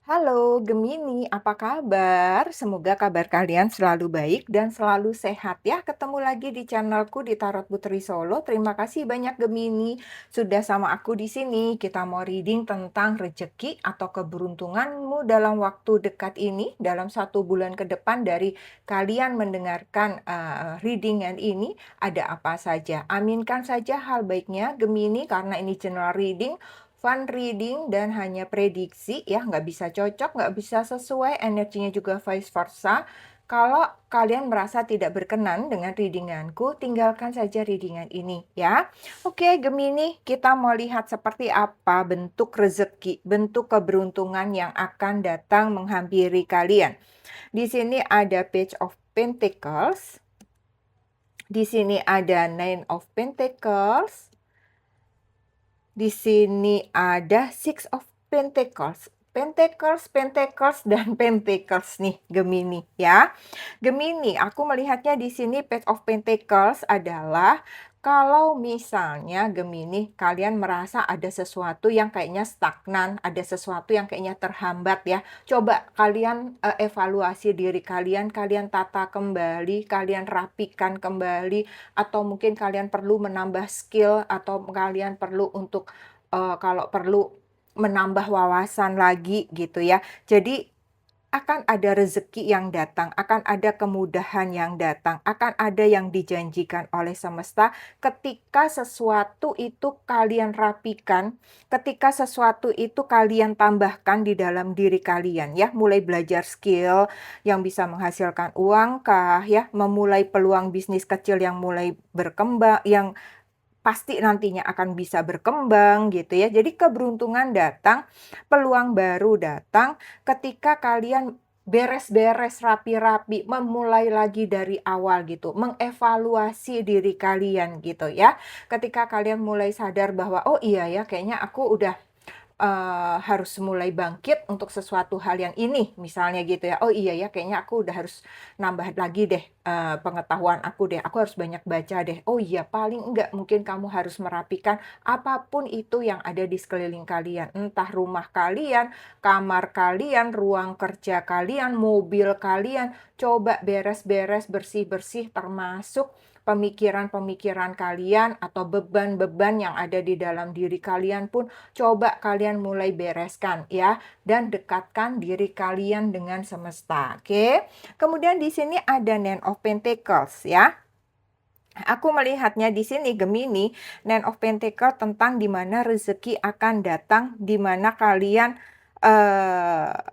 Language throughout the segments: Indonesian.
Halo Gemini, apa kabar? Semoga kabar kalian selalu baik dan selalu sehat ya. Ketemu lagi di channelku di Tarot Putri Solo. Terima kasih banyak Gemini sudah sama aku di sini. Kita mau reading tentang rezeki atau keberuntunganmu dalam waktu dekat ini, dalam 1 bulan ke depan dari kalian mendengarkan readingan ini ada apa saja. Aminkan saja hal baiknya Gemini karena ini general reading. Fun reading dan hanya prediksi ya, nggak bisa cocok, nggak bisa sesuai, energinya juga vice versa. Kalau kalian merasa tidak berkenan dengan readinganku, tinggalkan saja readingan ini ya. Oke, Gemini, kita mau lihat seperti apa bentuk rezeki, bentuk keberuntungan yang akan datang menghampiri kalian. Di sini ada Page of Pentacles, di sini ada Nine of Pentacles, di sini ada Six of Pentacles. Pentacles, Pentacles, dan Pentacles nih, Gemini ya. Gemini, aku melihatnya di sini Page of Pentacles adalah kalau misalnya Gemini, kalian merasa ada sesuatu yang kayaknya stagnan, ada sesuatu yang kayaknya terhambat ya. Coba kalian evaluasi diri kalian, kalian tata kembali, kalian rapikan kembali, atau mungkin kalian perlu menambah skill, atau kalian perlu untuk kalau perlu menambah wawasan lagi gitu ya. Jadi akan ada rezeki yang datang, akan ada kemudahan yang datang, akan ada yang dijanjikan oleh semesta ketika sesuatu itu kalian rapikan, ketika sesuatu itu kalian tambahkan di dalam diri kalian ya. Mulai belajar skill yang bisa menghasilkan uang kah ya, memulai peluang bisnis kecil yang mulai berkembang, yang pasti nantinya akan bisa berkembang gitu ya. Jadi keberuntungan datang, peluang baru datang ketika kalian beres-beres rapi-rapi, memulai lagi dari awal gitu, mengevaluasi diri kalian gitu ya. Ketika kalian mulai sadar bahwa, oh iya ya kayaknya aku udah harus mulai bangkit untuk sesuatu hal yang ini, misalnya gitu ya. Oh iya ya, kayaknya aku udah harus nambah lagi deh, pengetahuan aku deh, aku harus banyak baca deh. Oh iya, paling enggak mungkin kamu harus merapikan apapun itu yang ada di sekeliling kalian. Entah rumah kalian, kamar kalian, ruang kerja kalian, mobil kalian, coba beres-beres, bersih-bersih, termasuk pemikiran-pemikiran kalian atau beban-beban yang ada di dalam diri kalian pun coba kalian mulai bereskan ya, dan dekatkan diri kalian dengan semesta, oke? Kemudian di sini ada Nine of Pentacles ya. Aku melihatnya di sini Gemini, Nine of Pentacles tentang di mana rezeki akan datang, di mana kalian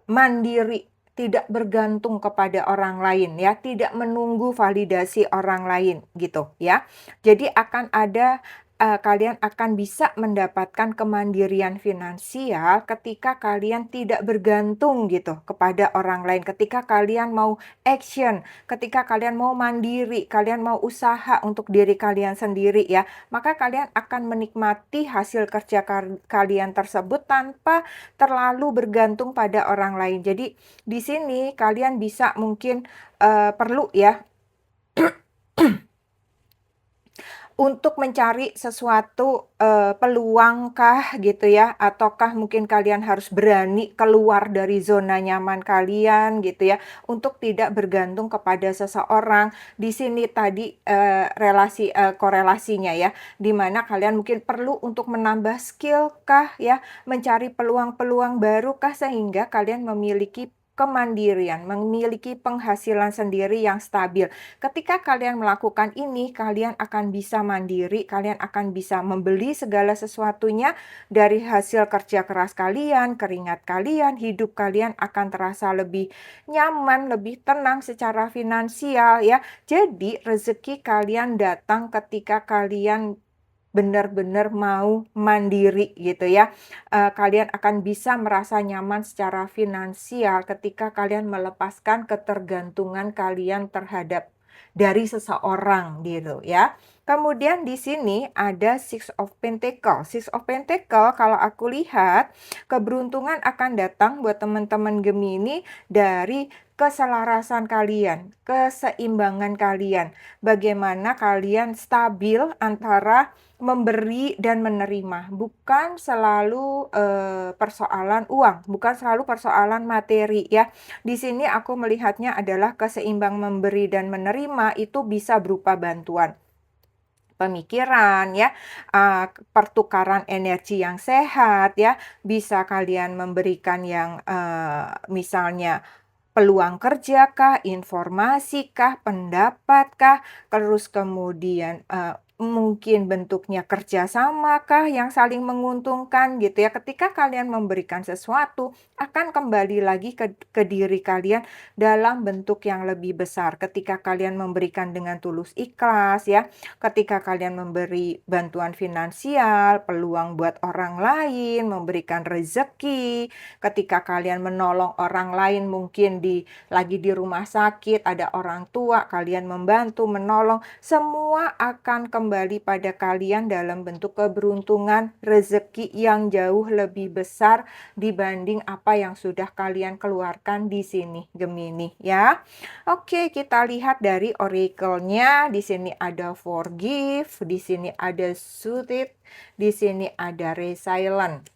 mandiri, tidak bergantung kepada orang lain ya, tidak menunggu validasi orang lain gitu ya. Jadi akan ada kalian akan bisa mendapatkan kemandirian finansial ketika kalian tidak bergantung gitu kepada orang lain, ketika kalian mau action, ketika kalian mau mandiri, kalian mau usaha untuk diri kalian sendiri ya, maka kalian akan menikmati hasil kerja kalian tersebut tanpa terlalu bergantung pada orang lain. Jadi di sini kalian bisa mungkin perlu ya untuk mencari sesuatu, peluang kah gitu ya, ataukah mungkin kalian harus berani keluar dari zona nyaman kalian gitu ya, untuk tidak bergantung kepada seseorang. Di sini tadi, korelasinya ya, di mana kalian mungkin perlu untuk menambah skill kah ya, mencari peluang-peluang baru kah, sehingga kalian memiliki kemandirian, memiliki penghasilan sendiri yang stabil. Ketika kalian melakukan ini, kalian akan bisa mandiri, kalian akan bisa membeli segala sesuatunya dari hasil kerja keras kalian, keringat kalian, hidup kalian akan terasa lebih nyaman, lebih tenang secara finansial ya. Jadi rezeki kalian datang ketika kalian benar-benar mau mandiri gitu ya. Kalian akan bisa merasa nyaman secara finansial ketika kalian melepaskan ketergantungan kalian terhadap dari seseorang gitu ya. Kemudian di sini ada Six of Pentacle. Six of Pentacle kalau aku lihat, keberuntungan akan datang buat teman-teman Gemini dari keselarasan kalian, keseimbangan kalian. Bagaimana kalian stabil antara memberi dan menerima, bukan selalu persoalan uang, bukan selalu persoalan materi ya. Di sini aku melihatnya adalah keseimbang memberi dan menerima itu bisa berupa bantuan pemikiran ya, pertukaran energi yang sehat ya, bisa kalian memberikan yang, misalnya peluang kerja kah, informasi kah, pendapat kah, terus kemudian, mungkin bentuknya kerjasama kah yang saling menguntungkan gitu ya. Ketika kalian memberikan sesuatu, akan kembali lagi ke diri kalian dalam bentuk yang lebih besar. Ketika kalian memberikan dengan tulus ikhlas ya, ketika kalian memberi bantuan finansial, peluang buat orang lain, memberikan rezeki, ketika kalian menolong orang lain mungkin lagi di rumah sakit, ada orang tua, kalian membantu, menolong, semua akan kembali pada kalian dalam bentuk keberuntungan, rezeki yang jauh lebih besar dibanding apa yang sudah kalian keluarkan di sini, Gemini ya. Oke, kita lihat dari oracle-nya. Di sini ada forgive, di sini ada soothe, di sini ada resilient.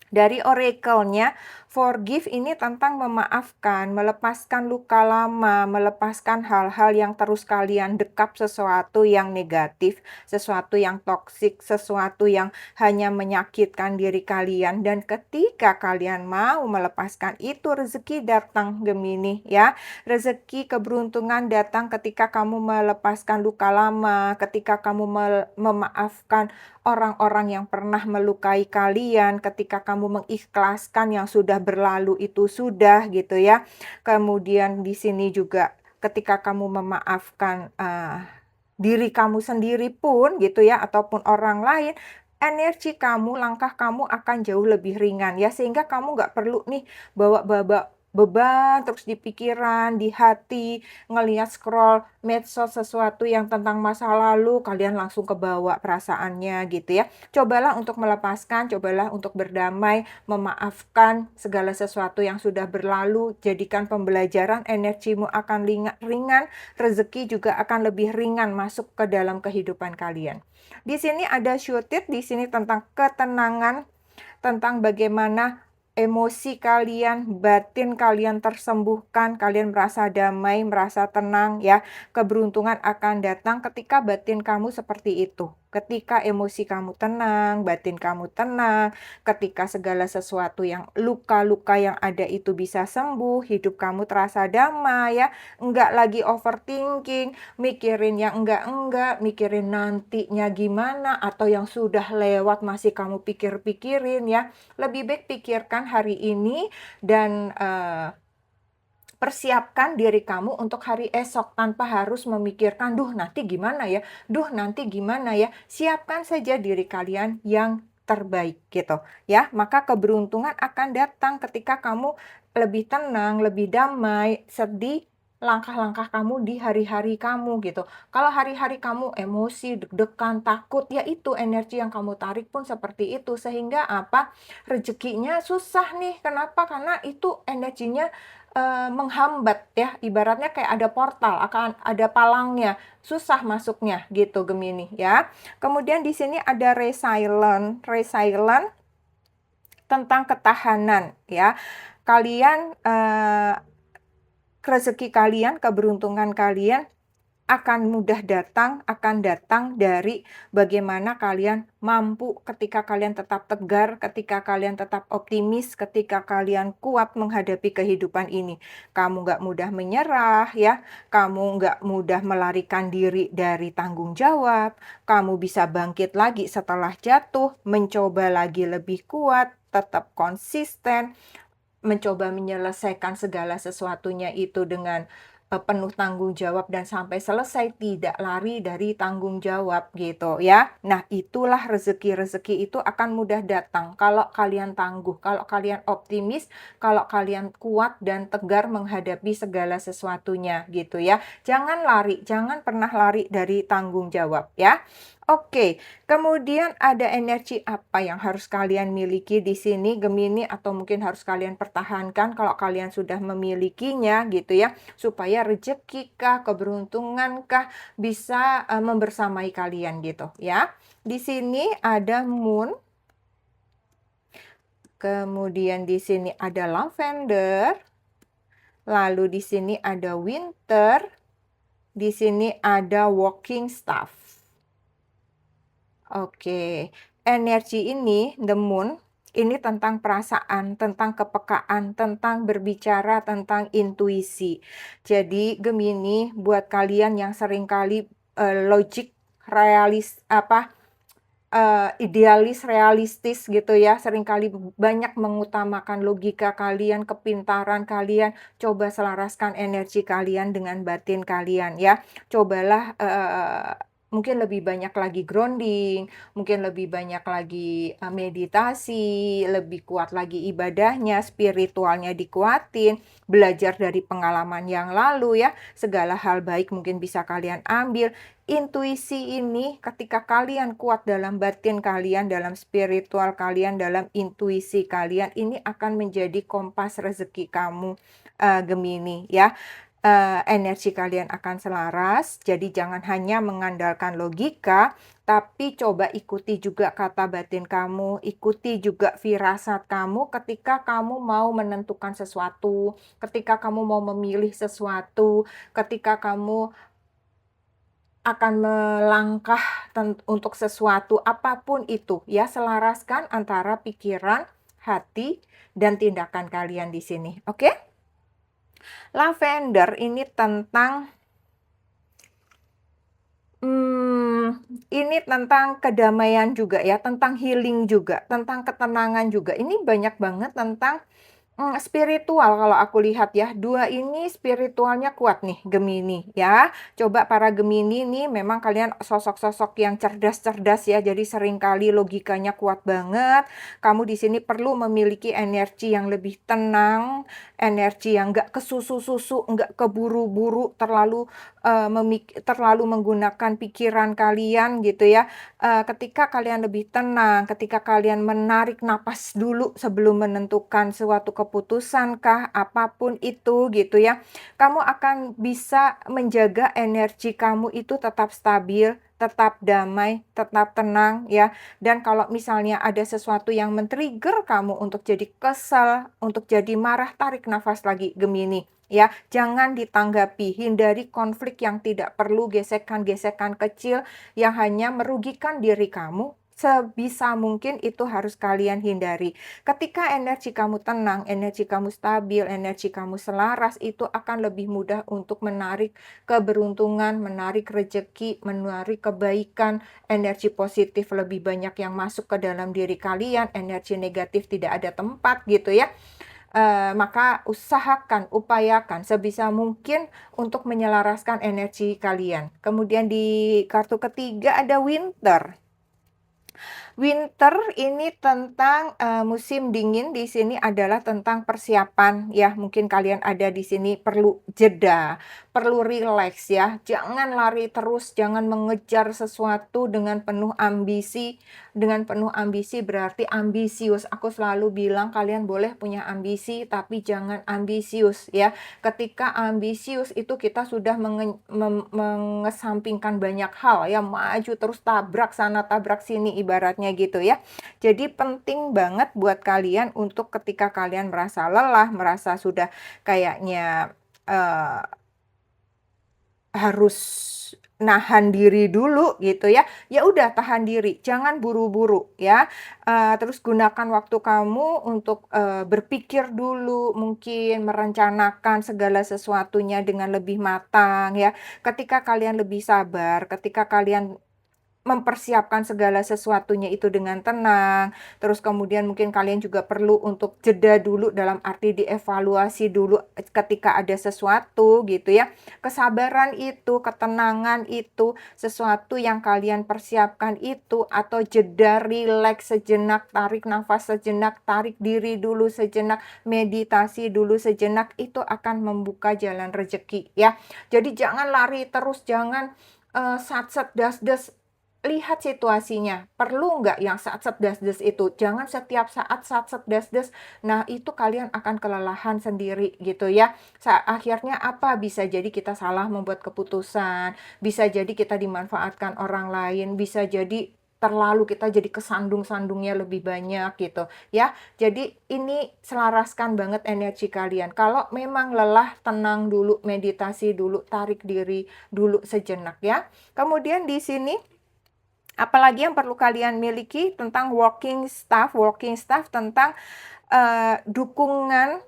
Dari oracle-nya, forgive ini tentang memaafkan, melepaskan luka lama, melepaskan hal-hal yang terus kalian dekap, sesuatu yang negatif, sesuatu yang toksik, sesuatu yang hanya menyakitkan diri kalian. Dan ketika kalian mau melepaskan itu, rezeki datang, Gemini ya. Rezeki keberuntungan datang ketika kamu melepaskan luka lama, ketika kamu memaafkan orang-orang yang pernah melukai kalian, ketika kamu mengikhlaskan yang sudah berlalu itu sudah gitu ya. Kemudian di sini juga ketika kamu memaafkan diri kamu sendiri pun gitu ya, ataupun orang lain, energi kamu, langkah kamu akan jauh lebih ringan ya, sehingga kamu nggak perlu nih bawa beban terus di pikiran, di hati, ngelihat scroll medsos sesuatu yang tentang masa lalu, kalian langsung kebawa perasaannya gitu ya. Cobalah untuk melepaskan, cobalah untuk berdamai, memaafkan segala sesuatu yang sudah berlalu, jadikan pembelajaran, energimu akan ringan, rezeki juga akan lebih ringan masuk ke dalam kehidupan kalian. Di sini ada shooted, di sini tentang ketenangan, tentang bagaimana emosi kalian, batin kalian tersembuhkan, kalian merasa damai, merasa tenang ya. Keberuntungan akan datang ketika batin kamu seperti itu. Ketika emosi kamu tenang, batin kamu tenang, ketika segala sesuatu yang luka-luka yang ada itu bisa sembuh, hidup kamu terasa damai ya. Enggak lagi overthinking, mikirin yang enggak-enggak, mikirin nantinya gimana, atau yang sudah lewat masih kamu pikir-pikirin ya. Lebih baik pikirkan hari ini dan persiapkan diri kamu untuk hari esok tanpa harus memikirkan, "Duh, nanti gimana ya? Duh, nanti gimana ya?" Siapkan saja diri kalian yang terbaik gitu ya. Maka keberuntungan akan datang ketika kamu lebih tenang, lebih damai, sedih langkah-langkah kamu di hari-hari kamu gitu. Kalau hari-hari kamu emosi, deg-degan, takut, ya itu energi yang kamu tarik pun seperti itu. Sehingga apa? Rezekinya susah nih. Kenapa? Karena itu energinya menghambat ya, ibaratnya kayak ada portal, akan ada palangnya, susah masuknya gitu Gemini ya. Kemudian di sini ada resilient, resilient tentang ketahanan ya. Kalian, rezeki kalian, keberuntungan kalian akan datang dari bagaimana kalian mampu ketika kalian tetap tegar, ketika kalian tetap optimis, ketika kalian kuat menghadapi kehidupan ini. Kamu nggak mudah menyerah ya, kamu nggak mudah melarikan diri dari tanggung jawab, kamu bisa bangkit lagi setelah jatuh, mencoba lagi lebih kuat, tetap konsisten, mencoba menyelesaikan segala sesuatunya itu dengan penuh tanggung jawab dan sampai selesai, tidak lari dari tanggung jawab gitu ya. Nah, itulah rezeki-rezeki itu akan mudah datang kalau kalian tangguh, kalau kalian optimis, kalau kalian kuat dan tegar menghadapi segala sesuatunya gitu ya. Jangan lari, jangan pernah lari dari tanggung jawab ya. Oke, kemudian ada energi apa yang harus kalian miliki di sini Gemini atau mungkin harus kalian pertahankan kalau kalian sudah memilikinya gitu ya, supaya rezeki kah, keberuntungan kah bisa membersamai kalian gitu ya. Di sini ada Moon, kemudian di sini ada Lavender, lalu di sini ada Winter, di sini ada Walking Staff. Oke, energi ini, the moon, ini tentang perasaan, tentang kepekaan, tentang berbicara, tentang intuisi. Jadi Gemini, buat kalian yang seringkali logik, realis, idealis, realistis gitu ya, seringkali banyak mengutamakan logika kalian, kepintaran kalian, coba selaraskan energi kalian dengan batin kalian ya. Cobalah, mungkin lebih banyak lagi grounding, mungkin lebih banyak lagi, meditasi, lebih kuat lagi ibadahnya, spiritualnya dikuatin, belajar dari pengalaman yang lalu ya, segala hal baik mungkin bisa kalian ambil. Intuisi ini ketika kalian kuat dalam batin kalian, dalam spiritual kalian, dalam intuisi kalian, ini akan menjadi kompas rezeki kamu, Gemini ya. Energi kalian akan selaras, jadi jangan hanya mengandalkan logika, tapi coba ikuti juga kata batin kamu, ikuti juga firasat kamu ketika kamu mau menentukan sesuatu, ketika kamu mau memilih sesuatu, ketika kamu akan melangkah untuk sesuatu apapun itu ya, selaraskan antara pikiran, hati, dan tindakan kalian di sini, oke? Lavender ini tentang ini tentang kedamaian juga ya, tentang healing juga, tentang ketenangan juga. Ini banyak banget tentang spiritual kalau aku lihat ya, dua ini spiritualnya kuat nih Gemini ya. Coba para Gemini nih memang kalian sosok-sosok yang cerdas-cerdas ya, jadi seringkali logikanya kuat banget. Kamu di sini perlu memiliki energi yang lebih tenang, energi yang nggak kesusu-susu, nggak keburu-buru, terlalu menggunakan pikiran kalian gitu ya. Ketika kalian lebih tenang, ketika kalian menarik napas dulu sebelum menentukan suatu keputusan kah, apapun itu gitu ya, kamu akan bisa menjaga energi kamu itu tetap stabil, tetap damai, tetap tenang ya. Dan kalau misalnya ada sesuatu yang men-trigger kamu untuk jadi kesal, untuk jadi marah, tarik nafas lagi Gemini. Ya, jangan ditanggapi, hindari konflik yang tidak perlu, gesekan-gesekan kecil yang hanya merugikan diri kamu, sebisa mungkin itu harus kalian hindari. Ketika energi kamu tenang, energi kamu stabil, energi kamu selaras, itu akan lebih mudah untuk menarik keberuntungan, menarik rezeki, menarik kebaikan, energi positif lebih banyak yang masuk ke dalam diri kalian, energi negatif tidak ada tempat gitu ya. Maka usahakan, upayakan sebisa mungkin untuk menyelaraskan energi kalian. Kemudian di kartu ketiga ada Winter. Winter ini tentang, musim dingin, di sini adalah tentang persiapan ya, mungkin kalian ada di sini perlu jeda, perlu rileks ya, jangan lari terus, jangan mengejar sesuatu dengan penuh ambisi berarti ambisius. Aku selalu bilang kalian boleh punya ambisi, tapi jangan ambisius ya. Ketika ambisius itu kita sudah mengesampingkan banyak hal ya, maju terus tabrak sana, tabrak sini ibaratnya gitu ya. Jadi penting banget buat kalian untuk ketika kalian merasa lelah, merasa sudah kayaknya, eee, harus nahan diri dulu gitu ya, ya udah tahan diri, jangan buru-buru ya. Terus gunakan waktu kamu untuk, berpikir dulu, mungkin merencanakan segala sesuatunya dengan lebih matang ya. Ketika kalian lebih sabar, ketika kalian mempersiapkan segala sesuatunya itu dengan tenang. Terus kemudian mungkin kalian juga perlu untuk jeda dulu dalam arti dievaluasi dulu ketika ada sesuatu gitu ya. Kesabaran itu, ketenangan itu, sesuatu yang kalian persiapkan itu, atau jeda rileks sejenak, tarik nafas sejenak, tarik diri dulu sejenak, meditasi dulu sejenak, itu akan membuka jalan rezeki ya. Jadi jangan lari terus, jangan satset das-das. Lihat situasinya, perlu nggak yang satset das-das itu? Jangan setiap saat satset das-das. Nah, itu kalian akan kelelahan sendiri gitu ya. Akhirnya apa? Bisa jadi kita salah membuat keputusan, bisa jadi kita dimanfaatkan orang lain, bisa jadi terlalu kita jadi kesandung-sandungnya lebih banyak gitu ya. Jadi ini selaraskan banget energi kalian. Kalau memang lelah, tenang dulu, meditasi dulu, tarik diri dulu sejenak ya. Kemudian di sini apalagi yang perlu kalian miliki tentang working staff tentang dukungan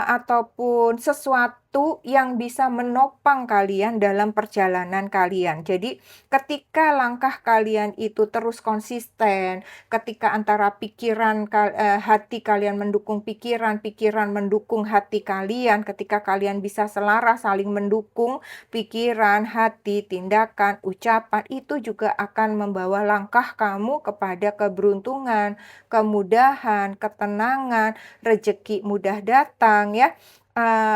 ataupun sesuatu yang bisa menopang kalian dalam perjalanan kalian. Jadi, ketika langkah kalian itu terus konsisten, ketika antara hati kalian mendukung pikiran, pikiran mendukung hati kalian, ketika kalian bisa selaras saling mendukung pikiran, hati, tindakan, ucapan, itu juga akan membawa langkah kamu kepada keberuntungan, kemudahan, ketenangan, rezeki mudah datang ya.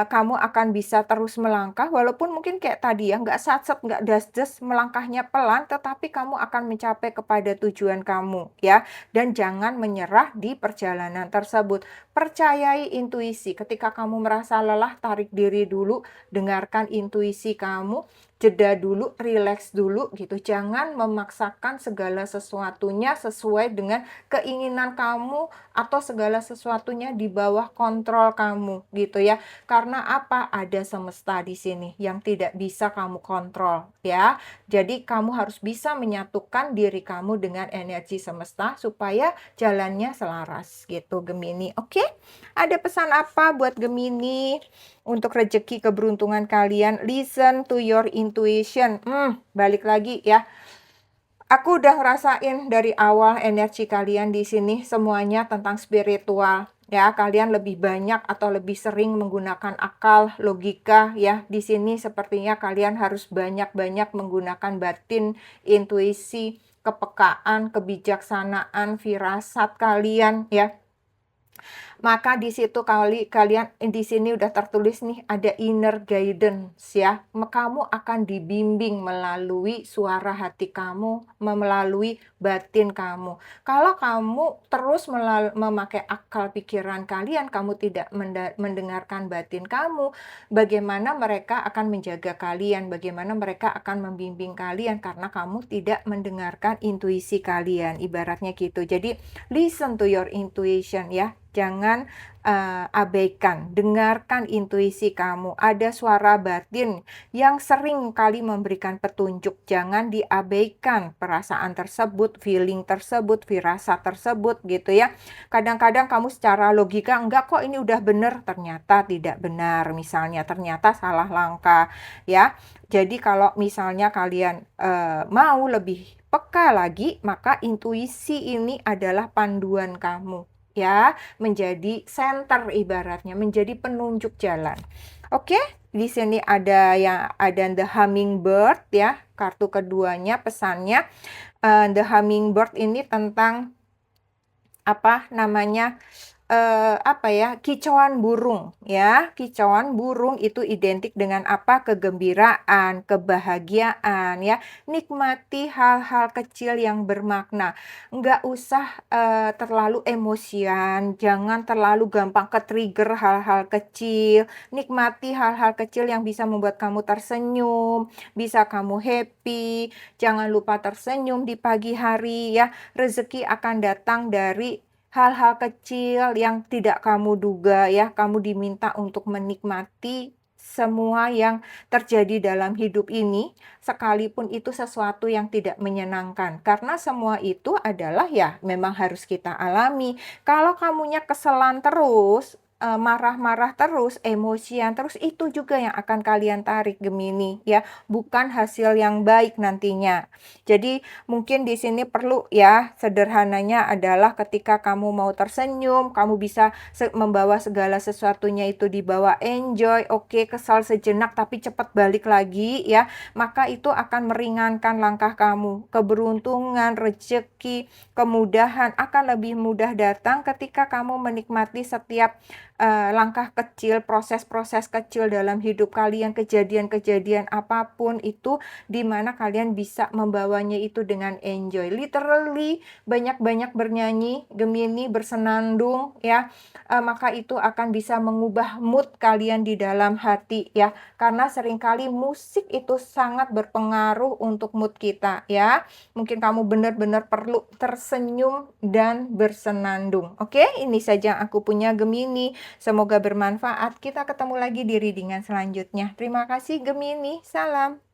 Kamu akan bisa terus melangkah walaupun mungkin kayak tadi ya, nggak satset, nggak das-das, melangkahnya pelan, tetapi kamu akan mencapai kepada tujuan kamu ya. Dan jangan menyerah di perjalanan tersebut. Percayai intuisi, ketika kamu merasa lelah, tarik diri dulu, dengarkan intuisi kamu, jeda dulu, rileks dulu gitu. Jangan memaksakan segala sesuatunya sesuai dengan keinginan kamu atau segala sesuatunya di bawah kontrol kamu gitu ya. Karena apa? Ada semesta di sini yang tidak bisa kamu kontrol ya. Jadi kamu harus bisa menyatukan diri kamu dengan energi semesta supaya jalannya selaras gitu Gemini. Oke? Ada pesan apa buat Gemini untuk rezeki keberuntungan kalian? Listen to your intuition. Balik lagi ya. Aku udah ngerasain dari awal energi kalian di sini semuanya tentang spiritual ya. Kalian lebih banyak atau lebih sering menggunakan akal, logika ya. Di sini sepertinya kalian harus banyak-banyak menggunakan batin, intuisi, kepekaan, kebijaksanaan, firasat kalian ya. Maka di situ kalian di sini udah tertulis nih ada inner guidance ya. Kamu akan dibimbing melalui suara hati kamu, melalui batin kamu. Kalau kamu terus memakai akal pikiran kalian, kamu tidak mendengarkan batin kamu, bagaimana mereka akan menjaga kalian, bagaimana mereka akan membimbing kalian karena kamu tidak mendengarkan intuisi kalian, ibaratnya gitu. Jadi listen to your intuition ya. Jangan abaikan, dengarkan intuisi kamu. Ada suara batin yang sering kali memberikan petunjuk. Jangan diabaikan perasaan tersebut, feeling tersebut, firasat tersebut gitu ya. Kadang-kadang kamu secara logika, enggak kok ini udah benar, ternyata tidak benar. Misalnya ternyata salah langkah ya. Jadi kalau misalnya kalian mau lebih peka lagi, maka intuisi ini adalah panduan kamu ya, menjadi center ibaratnya, menjadi penunjuk jalan. Oke, di sini ada the hummingbird ya, kartu keduanya pesannya. The hummingbird ini tentang apa namanya? Kicauan burung ya. Kicauan burung itu identik dengan apa? Kegembiraan, kebahagiaan ya. Nikmati hal-hal kecil yang bermakna. Nggak usah terlalu emosian, jangan terlalu gampang ke-trigger hal-hal kecil. Nikmati hal-hal kecil yang bisa membuat kamu tersenyum, bisa kamu happy. Jangan lupa tersenyum di pagi hari ya. Rezeki akan datang dari hal-hal kecil yang tidak kamu duga ya. Kamu diminta untuk menikmati semua yang terjadi dalam hidup ini, sekalipun itu sesuatu yang tidak menyenangkan. Karena semua itu adalah ya memang harus kita alami. Kalau kamunya keselan terus, marah-marah terus, emosian terus, itu juga yang akan kalian tarik Gemini ya, bukan hasil yang baik nantinya. Jadi mungkin di sini perlu ya, sederhananya adalah ketika kamu mau tersenyum, kamu bisa membawa segala sesuatunya itu dibawa enjoy, oke, kesal sejenak tapi cepat balik lagi ya, maka itu akan meringankan langkah kamu. Keberuntungan, rezeki, kemudahan akan lebih mudah datang ketika kamu menikmati setiap langkah kecil, proses-proses kecil dalam hidup kalian, kejadian-kejadian apapun itu, di mana kalian bisa membawanya itu dengan enjoy. Literally banyak-banyak bernyanyi, Gemini bersenandung ya, maka itu akan bisa mengubah mood kalian di dalam hati ya. Karena seringkali musik itu sangat berpengaruh untuk mood kita ya. Mungkin kamu benar-benar perlu tersenyum dan bersenandung. Oke, ini saja yang aku punya Gemini. Semoga bermanfaat. Kita ketemu lagi di reading selanjutnya. Terima kasih Gemini. Salam.